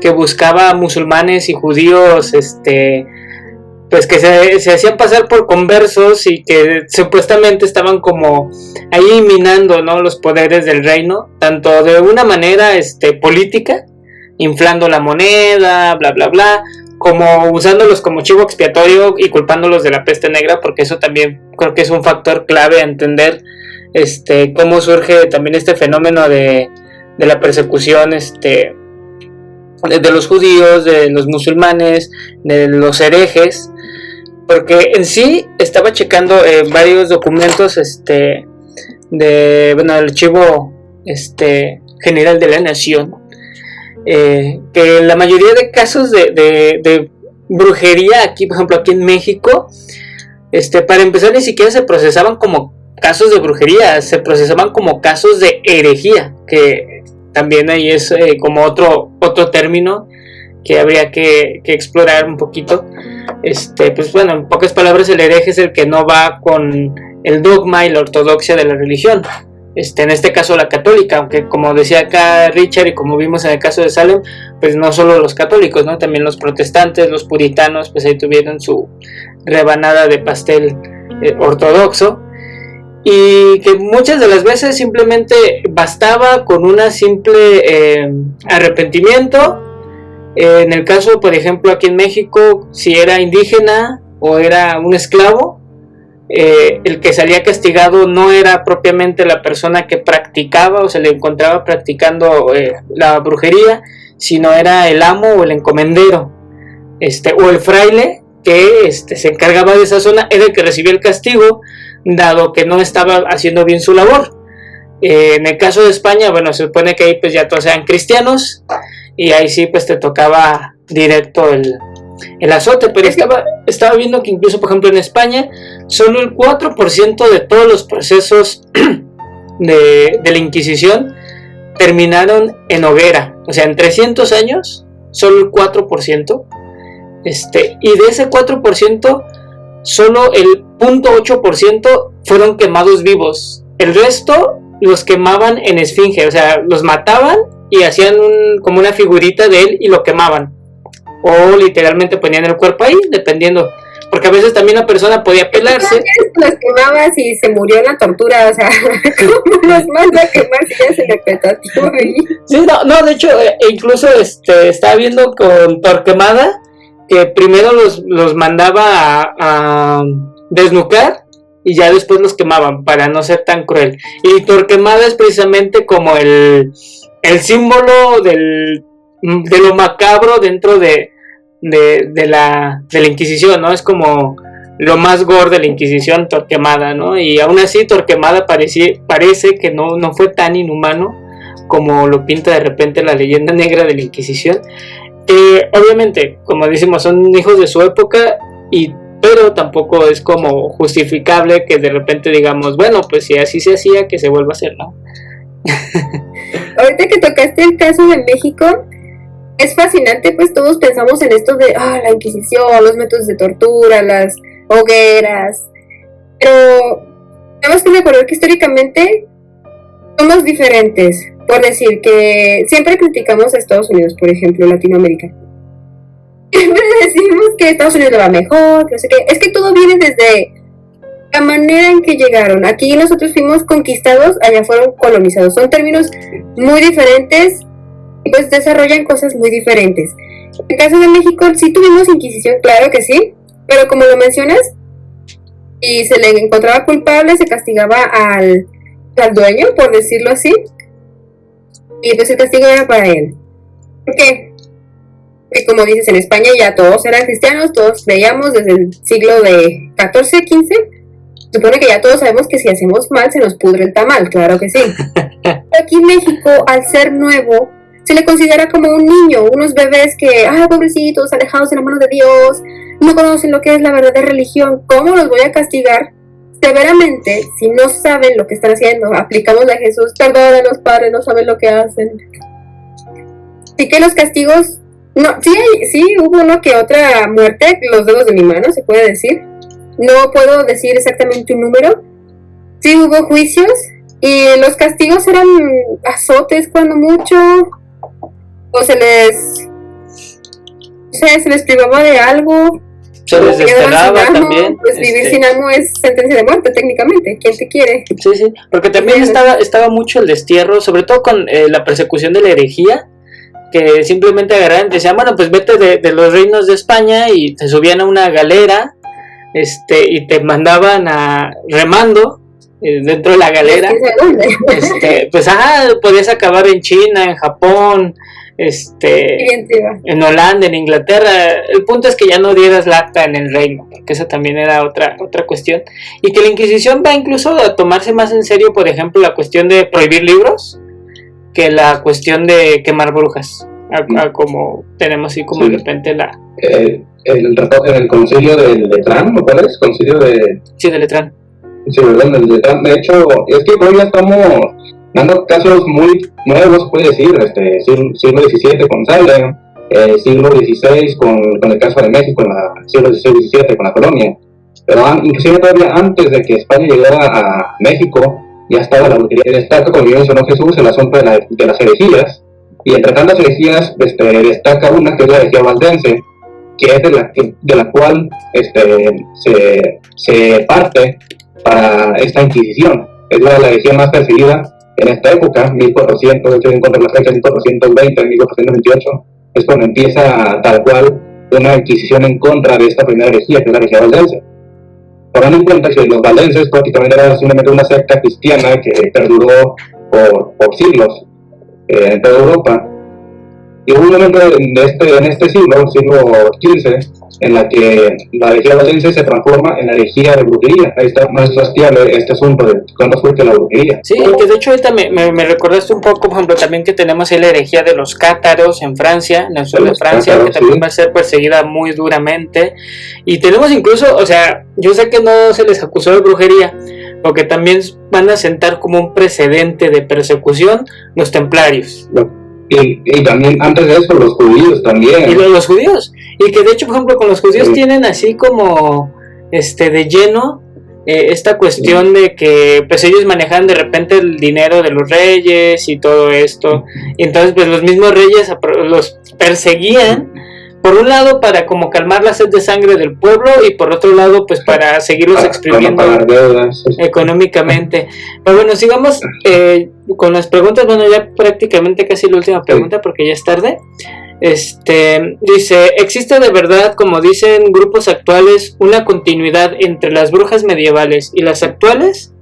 que buscaba musulmanes y judíos, pues que se hacían pasar por conversos y que supuestamente estaban como ahí minando, ¿no? Los poderes del reino, tanto de una manera política inflando la moneda, bla bla bla, como usándolos como chivo expiatorio y culpándolos de la peste negra, porque eso también creo que es un factor clave a entender cómo surge también este fenómeno de la persecución de los judíos, de los musulmanes, de los herejes, porque en sí estaba checando varios documentos del archivo general de la nación, que la mayoría de casos de brujería aquí, por ejemplo aquí en México, para empezar ni siquiera se procesaban como casos de brujería, se procesaban como casos de herejía, que también ahí es como otro término que habría que explorar un poquito. Pues bueno, en pocas palabras, el hereje es el que no va con el dogma y la ortodoxia de la religión, en este caso la católica, aunque como decía acá Richard y como vimos en el caso de Salem, pues no solo los católicos, ¿no? También los protestantes, los puritanos, pues ahí tuvieron su rebanada de pastel ortodoxo, y que muchas de las veces simplemente bastaba con una simple arrepentimiento. En el caso, por ejemplo, aquí en México, si era indígena o era un esclavo, el que salía castigado no era propiamente la persona que practicaba o se le encontraba practicando la brujería, sino era el amo o el encomendero, o el fraile que se encargaba de esa zona, era el que recibía el castigo, dado que no estaba haciendo bien su labor. En el caso de España, bueno, se supone que ahí pues ya todos eran cristianos, y ahí sí pues te tocaba directo el azote, pero estaba viendo que incluso, por ejemplo, en España solo el 4% de todos los procesos de la Inquisición terminaron en hoguera. O sea, en 300 años solo el 4%, y de ese 4% solo el 0.8% fueron quemados vivos. El resto los quemaban en esfinge, o sea, los mataban y hacían como una figurita de él y lo quemaban, o literalmente ponían el cuerpo ahí, dependiendo, porque a veces también la persona podía pelarse. Los quemabas y se murió en la tortura, o sea, ¿cómo los manda a quemar si ya se le petatió ahí? Sí, no, de hecho, incluso estaba viendo con Torquemada que primero los mandaba a desnucar y ya después los quemaban para no ser tan cruel. Y Torquemada es precisamente como el símbolo de lo macabro dentro de la Inquisición, ¿no? Es como lo más gore de la Inquisición, Torquemada, ¿no? Y aún así Torquemada parece que no fue tan inhumano como lo pinta de repente la leyenda negra de la Inquisición. Obviamente, como decimos, son hijos de su época, pero tampoco es como justificable que de repente digamos, bueno, pues si así se hacía, que se vuelva a hacer, ¿no? Ahorita que tocaste el caso de México, es fascinante, pues todos pensamos en esto de la Inquisición, los métodos de tortura, las hogueras, pero tenemos que recordar que históricamente somos diferentes. Por decir que siempre criticamos a Estados Unidos, por ejemplo, Latinoamérica. Siempre decimos que Estados Unidos lo va mejor, no sé qué. Es que todo viene desde la manera en que llegaron. Aquí nosotros fuimos conquistados, allá fueron colonizados. Son términos muy diferentes y pues desarrollan cosas muy diferentes. En el caso de México sí tuvimos Inquisición, claro que sí, pero como lo mencionas, y se le encontraba culpable, se castigaba al dueño, por decirlo así. Y pues el castigo era para él. ¿Por qué? Porque como dices, en España ya todos eran cristianos, todos veíamos desde el siglo de 14, 15. Supone que ya todos sabemos que si hacemos mal se nos pudre el tamal, claro que sí. Pero aquí en México, al ser nuevo, se le considera como un niño, unos bebés que, pobrecitos, alejados de la mano de Dios, no conocen lo que es la verdadera religión. ¿Cómo los voy a castigar severamente si no saben lo que están haciendo? Aplicamos a Jesús, perdónanos, Padre, no saben lo que hacen. Así que los castigos, sí hubo uno que otra muerte, los dedos de mi mano, se puede decir. No puedo decir exactamente un número. Sí hubo juicios y los castigos eran azotes cuando mucho, o se les privaba de algo. Se les desterraba también. Pues vivir sin amo es sentencia de muerte técnicamente. ¿Quién te quiere? Sí, porque también estaba mucho el destierro, sobre todo con la persecución de la herejía, que simplemente agarraban y decían, bueno, pues vete de los reinos de España, y te subían a una galera, y te mandaban a remando dentro de la galera, pues podías acabar en China, en Japón, en Holanda, en Inglaterra. El punto es que ya no dieras lacta en el reino, porque esa también era otra cuestión, y que la Inquisición va incluso a tomarse más en serio, por ejemplo, la cuestión de prohibir libros que la cuestión de quemar brujas, como tenemos así como de repente el concilio de Letrán, ¿no? ¿Cuál es? Concilio de... Sí, de Letrán. Sí, ¿verdad? El Letrán. De hecho, es que hoy ya estamos dando casos muy nuevos, puede decir, siglo XVII con Salem, siglo XVI con el caso de México, siglo XVI-XVII con la colonia. Pero inclusive todavía antes de que España llegara a México, ya estaba la brujería. Destaca, como bien mencionó Jesús, el asunto de las herejías, y entre tantas herejías destaca una que es la herejía valdense, que es de la cual se parte para esta Inquisición. Es la herejía más perseguida en esta época, 1400, estoy en contra de la fecha, 1420, 1428, es cuando empieza tal cual una Inquisición en contra de esta primera herejía, que es la herejía valdense. Tomando en cuenta que los valdenses prácticamente era simplemente una secta cristiana que perduró por siglos en toda Europa. Y hubo un momento en este siglo XV, en la que la herejía valdense se transforma en la herejía de brujería. Ahí está más rastreable este asunto de cuándo fue que la brujería. Sí, que de hecho ahorita me recordaste un poco, por ejemplo, también que tenemos ahí la herejía de los cátaros en Francia, en el sur de Francia, cátaros, que también va a ser perseguida muy duramente. Y tenemos incluso, o sea, yo sé que no se les acusó de brujería, porque también van a sentar como un precedente de persecución los templarios. Y también antes de eso los judíos también. Y los judíos. Y que de hecho, por ejemplo, con los judíos tienen así como de lleno esta cuestión de que pues ellos manejan de repente el dinero de los reyes y todo esto. Y entonces pues los mismos reyes los perseguían, por un lado para como calmar la sed de sangre del pueblo, y por otro lado pues para seguirlos exprimiendo económicamente. Pero bueno, sigamos con las preguntas. Bueno, ya prácticamente casi la última pregunta porque ya es tarde. Dice, ¿existe de verdad, como dicen grupos actuales, una continuidad entre las brujas medievales y las actuales?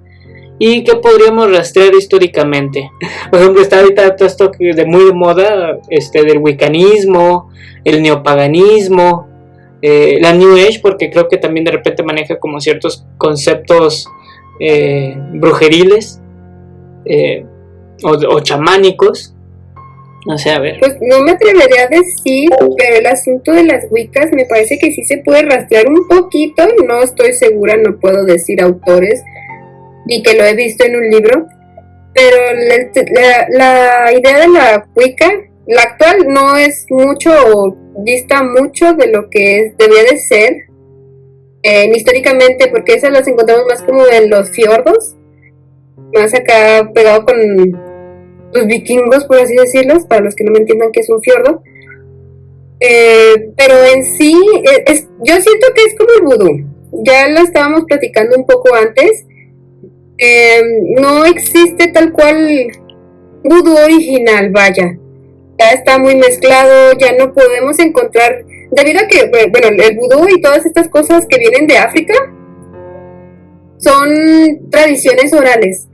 ¿Y qué podríamos rastrear históricamente? Por ejemplo, está ahorita todo esto de muy de moda, del wiccanismo, el neopaganismo, la New Age, porque creo que también de repente maneja como ciertos conceptos brujeriles o chamánicos. No sé, a ver. Pues no me atrevería a decir, pero el asunto de las wiccas me parece que sí se puede rastrear un poquito, no estoy segura, no puedo decir autores, y que lo he visto en un libro, pero la idea de la wicca, la actual, no es mucho, dista mucho de lo que debía de ser históricamente, porque esas las encontramos más como en los fiordos, más acá pegado con los vikingos, por así decirlos, para los que no me entiendan qué es un fiordo. Pero en sí, yo siento que es como el vudú, ya lo estábamos platicando un poco antes. No existe tal cual vudú original, vaya, ya está muy mezclado, ya no podemos encontrar, debido a que, bueno, el vudú y todas estas cosas que vienen de África son tradiciones orales,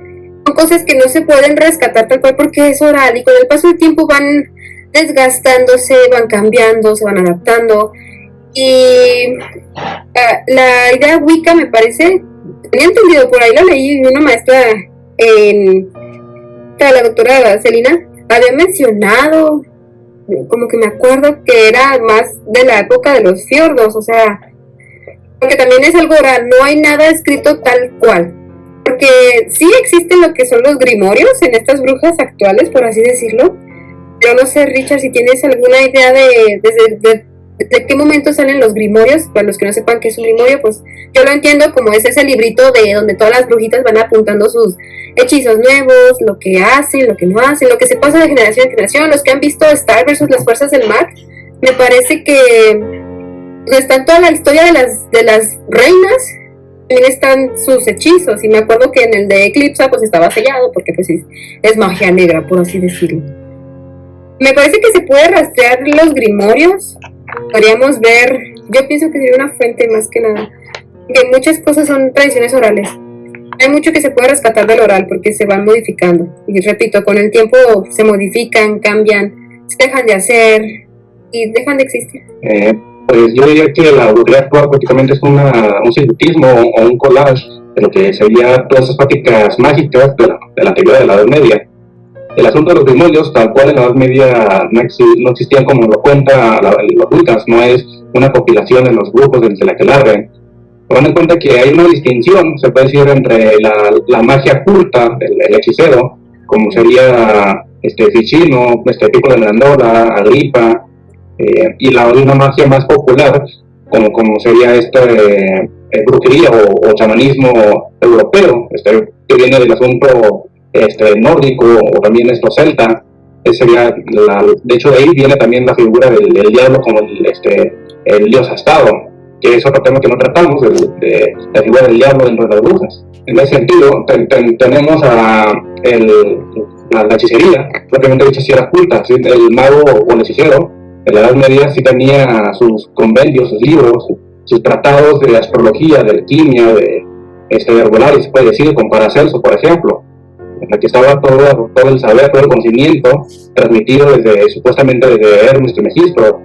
son cosas que no se pueden rescatar tal cual porque es oral, y con el paso del tiempo van desgastándose, van cambiando, se van adaptando, y la idea wicca me parece, tenía entendido, por ahí la leí, una maestra, la doctora Celina, había mencionado, como que me acuerdo que era más de la época de los fiordos, o sea, porque también es algo oral, no hay nada escrito tal cual, porque sí existen lo que son los grimorios en estas brujas actuales, por así decirlo. Yo no sé, Richard, si tienes alguna idea de qué momento salen los grimorios. Para los que no sepan qué es un grimorio, pues yo lo entiendo como es ese librito de donde todas las brujitas van apuntando sus hechizos nuevos, lo que hacen, lo que no hacen, lo que se pasa de generación en generación. Los que han visto Star versus las fuerzas del mar, me parece que está toda la historia de las reinas, también están sus hechizos, y me acuerdo que en el de Eclipsa pues estaba sellado porque pues es magia negra, por así decirlo. Me parece que se puede rastrear los grimorios. Podríamos ver, yo pienso que sería una fuente más que nada, que muchas cosas son tradiciones orales. Hay mucho que se puede rescatar del oral porque se van modificando. Y repito, con el tiempo se modifican, cambian, se dejan de hacer y dejan de existir. Pues yo diría que la brujería actual prácticamente es un sintetismo o un collage de lo que sería todas esas prácticas mágicas de la antigüedad, de la Edad Media. El asunto de los grimorios, tal cual en la Edad Media no existían como lo cuenta los Wiccas, no es una compilación de los grupos de la que largan. Tomando en cuenta que hay una distinción, se puede decir, entre la magia culta, el hechicero, como sería Ficino, Pico de Mirandola, Agripa, y una magia más popular, como sería brujería o chamanismo europeo, que viene del asunto nórdico o también celta. Sería de hecho de ahí viene también la figura del diablo como el dios astado, que es otro tema que no tratamos, de la figura del diablo dentro de las brujas. En ese sentido tenemos la hechicería, propiamente dicha, si era culta, ¿sí? El mago o el hechicero en la Edad Media sí tenía sus convendios, sus libros, sus tratados de astrología, de alquimia, de herbolaria, se puede decir, con Paracelso, por ejemplo. Aquí estaba todo el saber, todo el conocimiento transmitido supuestamente desde Hermes Trismegisto,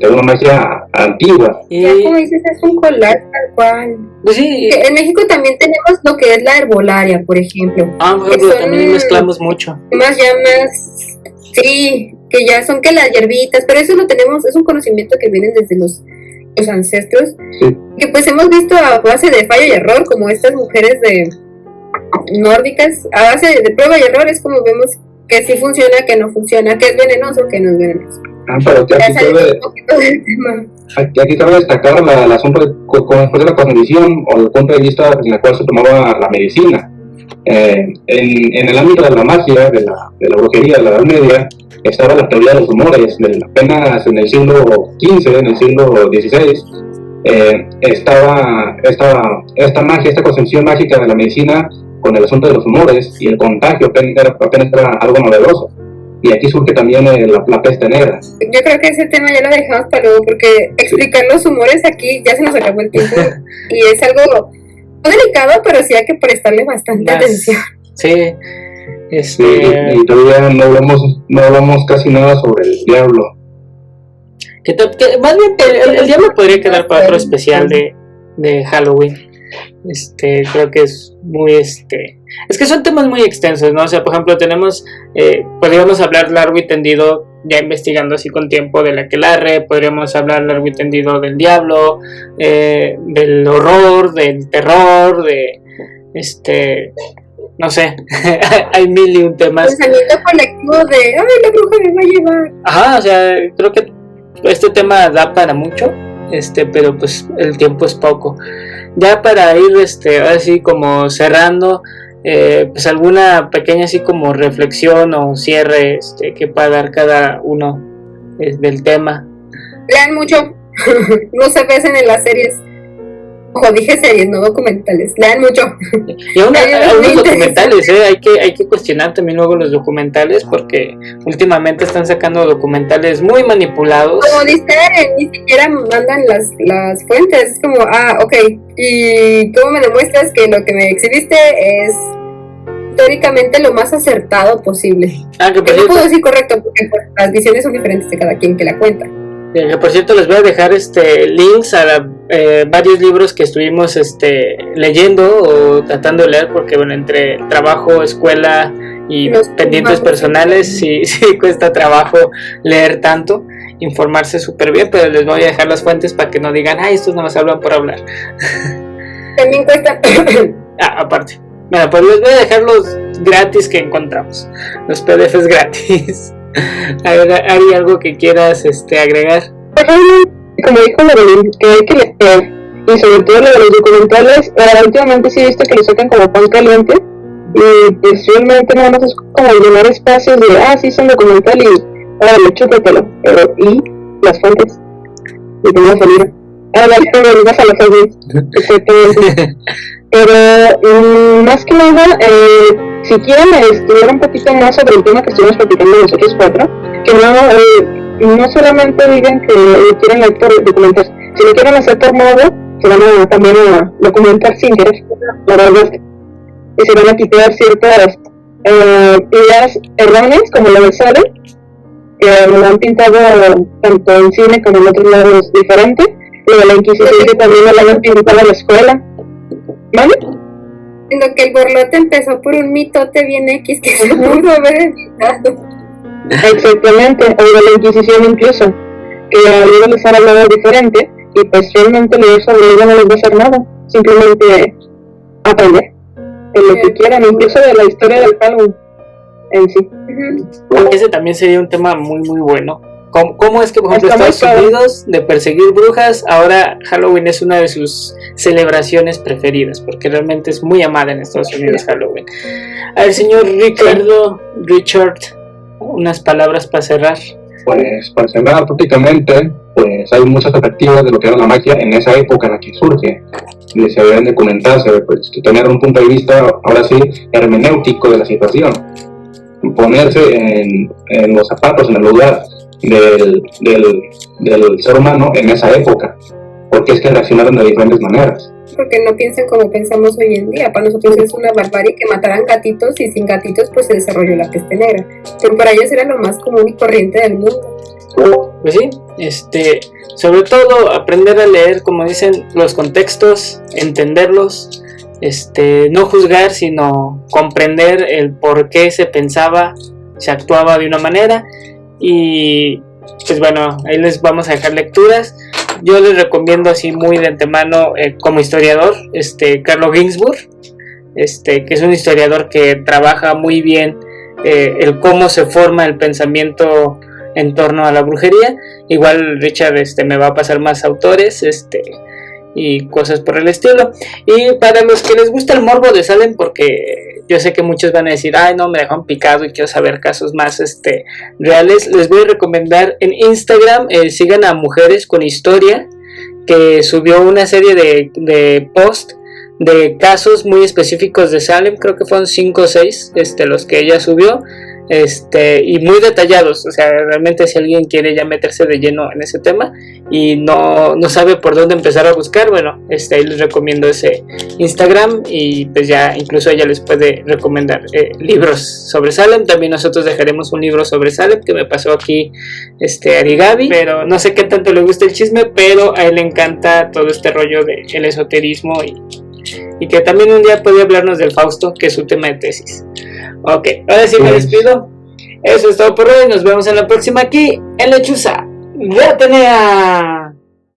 una magia antigua. Ya como dices, es un collage tal cual. Pues sí. En México también tenemos lo que es la herbolaria, por ejemplo. También mezclamos mucho. Más llamas, sí, que ya son que las hierbitas, pero eso lo tenemos, es un conocimiento que viene desde los ancestros, sí. Que pues hemos visto a base de fallo y error, como estas mujeres nórdicas, a base de prueba y error es como vemos que sí funciona, que no funciona, que es venenoso, que no es venenoso. Pero aquí cabe destacar el asunto de cómo fue la cosmovisión o el punto de vista en el cual se tomaba la medicina. En el ámbito de la magia, de la brujería de la Edad Media, estaba la teoría de los humores. Apenas en el siglo XV, en el siglo XVI, estaba esta magia, esta concepción mágica de la medicina con el asunto de los humores, y el contagio apenas era algo novedoso. Y aquí surge también la peste negra. Yo creo que ese tema ya lo dejamos para luego, porque explicar los humores aquí ya se nos acabó el tiempo. Y es algo muy delicado, pero sí hay que prestarle bastante atención. Sí. Y todavía no hablamos casi nada sobre el diablo. Que más bien el diablo podría quedar para otro especial de Halloween. Creo que es muy es que son temas muy extensos, ¿no? O sea, por ejemplo, podríamos hablar largo y tendido, ya investigando así con tiempo, de la aquelarre. Podríamos hablar largo y tendido del diablo, del horror, del terror, no sé. Hay mil y un temas. Pensamiento colectivo de la bruja me va a llevar. Ajá, o sea, creo que este tema da para mucho, pero pues el tiempo es poco. Ya para ir así como cerrando, pues alguna pequeña así como reflexión o cierre que pueda dar cada uno del tema. Lean mucho, no se besen en las series. Ojo, dije series, no documentales. Lean mucho. Y aún algunos documentales, hay que cuestionar también luego los documentales, porque últimamente están sacando documentales muy manipulados. Como dice, ni siquiera mandan las fuentes. Es como, ok, ¿y cómo me demuestras que lo que me exhibiste es históricamente lo más acertado posible? Que no puedo decir correcto, porque pues, las visiones son diferentes de cada quien que la cuenta. Por cierto, les voy a dejar links a varios libros que estuvimos leyendo o tratando de leer, porque bueno, entre trabajo, escuela y los pendientes personales sí cuesta trabajo leer tanto, informarse súper bien, pero les voy a dejar las fuentes para que no digan, estos nada más hablan por hablar. También cuesta. Aparte. Bueno, pues les voy a dejar los gratis que encontramos, los PDFs gratis. ¿Hay algo que quieras agregar? Como dijo Marilyn, que hay que leer, y sobre todo lo de los documentales, últimamente sí he visto que lo sacan como pan caliente, y pues realmente nada más es como llenar espacios de, sí es un documental y órale, chúpatelo, y las fuentes, y te voy a salir, vas a las audios, exactamente. Pero más que nada, si quieren estudiar un poquito más sobre el tema que estuvimos platicando nosotros cuatro, que no solamente digan que quieren leer por documentar, si lo quieren hacer por modo, se van a también a documentar sin querer, la verdad, y se van a quitar ciertas ideas erróneas, como lo de Salem, que lo han pintado tanto en cine como en otros lados diferentes, lo de la Inquisición que también lo han pintado en la escuela, ¿vale? En lo que el borlote empezó por un mitote bien X que se pudo haber evitado. Exactamente, o de la Inquisición incluso, que a les han hablado diferente, y pues realmente leer sobre ella no les va a hacer nada, simplemente aprender de lo que quieran, incluso de la historia del Halloween en sí. Ese también sería un tema muy muy bueno. ¿Cómo es que, por ejemplo, Estados Unidos, de perseguir brujas, ahora Halloween es una de sus celebraciones preferidas? Porque realmente es muy amada en Estados Unidos Halloween. A ver, señor Richard, unas palabras para cerrar. Pues para cerrar prácticamente, pues hay muchas perspectivas de lo que era la magia en esa época en la que surge. Y se deben de comentarse, pues, tener un punto de vista, ahora sí, hermenéutico de la situación. Ponerse en los zapatos, en el lugar del ser humano en esa época, porque es que reaccionaron de diferentes maneras. Porque no piensan como pensamos hoy en día. Para nosotros es una barbarie que mataran gatitos, y sin gatitos pues se desarrolló la peste negra, pero para ellos era lo más común y corriente del mundo. Pues sí, sobre todo aprender a leer, como dicen, los contextos, entenderlos, no juzgar, sino comprender el por qué se pensaba, se actuaba de una manera. Y pues bueno, ahí les vamos a dejar lecturas. Yo les recomiendo así muy de antemano, como historiador, Carlo Ginzburg, que es un historiador que trabaja muy bien el cómo se forma el pensamiento en torno a la brujería. Igual Richard me va a pasar más autores y cosas por el estilo. Y para los que les gusta el morbo de Salem, porque yo sé que muchos van a decir, ay no, me dejaron picado y quiero saber casos más reales, les voy a recomendar en Instagram, sigan a Mujeres con Historia, que subió una serie de posts de casos muy específicos de Salem. Creo que fueron 5 o 6 los que ella subió, y muy detallados. O sea, realmente si alguien quiere ya meterse de lleno en ese tema y no sabe por dónde empezar a buscar, bueno, ahí les recomiendo ese Instagram, y pues ya incluso ella les puede recomendar libros sobre Salem. También nosotros dejaremos un libro sobre Salem que me pasó aquí Arigabi, pero no sé qué tanto le gusta el chisme, pero a él le encanta todo este rollo del esoterismo, y que también un día puede hablarnos del Fausto, que es su tema de tesis. Ok, ahora sí me despido. Eso es todo por hoy. Nos vemos en la próxima aquí en Lechuza de Atenea.